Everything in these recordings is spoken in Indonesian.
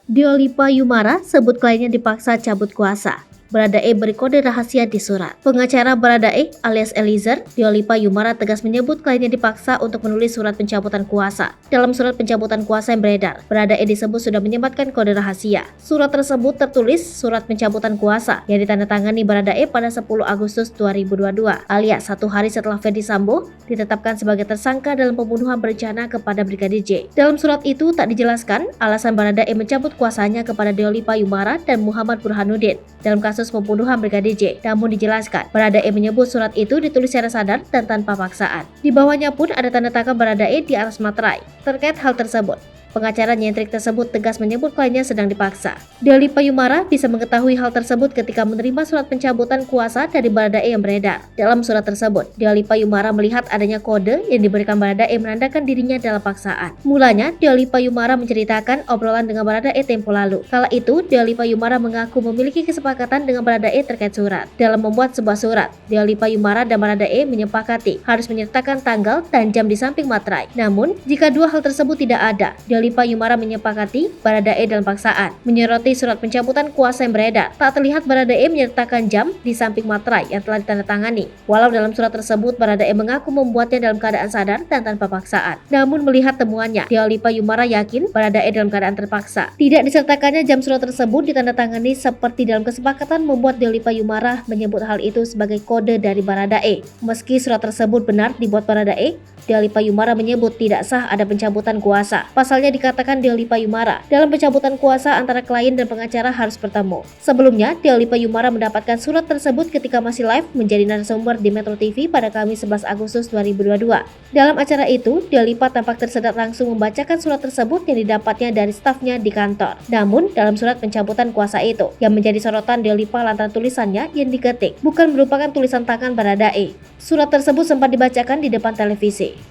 Dua Lipa Yumara sebut kliennya dipaksa cabut kuasa. Baradae beri kode rahasia di surat. Pengacara Baradae alias Eliezer, Dua Lipa Yumara tegas menyebut kliennya dipaksa untuk menulis surat pencabutan kuasa. Dalam surat pencabutan kuasa yang beredar, Baradae disebut sudah menyematkan kode rahasia. Surat tersebut tertulis surat pencabutan kuasa yang ditandatangani Baradae pada 10 Agustus 2022, alias 1 hari setelah Ferdy Sambo ditetapkan sebagai tersangka dalam pembunuhan berencana kepada Brigadir J. Dalam surat itu tak dijelaskan alasan Baradae mencabut kuasanya kepada Dua Lipa Yumara dan Muhammad Burhanuddin dalam kasus pembunuhan Brigadir J. Namun dijelaskan, Baradae menyebut surat itu ditulis secara sadar dan tanpa paksaan. Di bawahnya pun ada tanda tangan Baradae di atas materai. Terkait hal tersebut, pengacara nyentrik tersebut tegas menyebut kliennya sedang dipaksa. Dua Lipa Yumara bisa mengetahui hal tersebut ketika menerima surat pencabutan kuasa dari Baradae yang beredar. Dalam surat tersebut, Dua Lipa Yumara melihat adanya kode yang diberikan Baradae menandakan dirinya dalam paksaan. Mulanya, Dua Lipa Yumara menceritakan obrolan dengan Baradae tempo lalu. Kala itu, Dua Lipa Yumara mengaku memiliki kesepakatan dengan Baradae terkait surat. Dalam membuat sebuah surat, Dua Lipa Yumara dan Baradae menyepakati harus menyertakan tanggal dan jam di samping materai. Namun, jika dua hal tersebut tidak ada, Dua Lipa Yumara menyepakati Baradae dalam paksaan. Menyoroti surat pencabutan kuasa yang beredar, tak terlihat Baradae menyertakan jam di samping materai yang telah ditandatangani. Walau dalam surat tersebut Baradae mengaku membuatnya dalam keadaan sadar dan tanpa paksaan. Namun melihat temuannya, Dua Lipa Yumara yakin Baradae dalam keadaan terpaksa. Tidak disertakannya jam surat tersebut ditandatangani seperti dalam kesepakatan membuat Dua Lipa Yumara menyebut hal itu sebagai kode dari Baradae. Meski surat tersebut benar dibuat Baradae, Dua Lipa Yumara menyebut tidak sah ada pencabutan kuasa. Pasalnya dikatakan Dua Lipa Yumara dalam pencabutan kuasa antara klien dan pengacara harus bertemu. Sebelumnya, Dua Lipa Yumara mendapatkan surat tersebut ketika masih live menjadi narasumber di Metro TV pada Kamis 11 Agustus 2022. Dalam acara itu, Dua Lipa tampak tersedak langsung membacakan surat tersebut yang didapatnya dari stafnya di kantor. Namun, dalam surat pencabutan kuasa itu, yang menjadi sorotan Dua Lipa lantaran tulisannya yang diketik bukan merupakan tulisan tangan Baradae. Surat tersebut sempat dibacakan di depan televisi.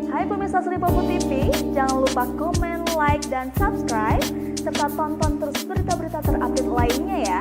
Hai pemirsa Selipopo TV, jangan lupa komen, like, dan subscribe, serta tonton terus berita-berita terupdate lainnya ya.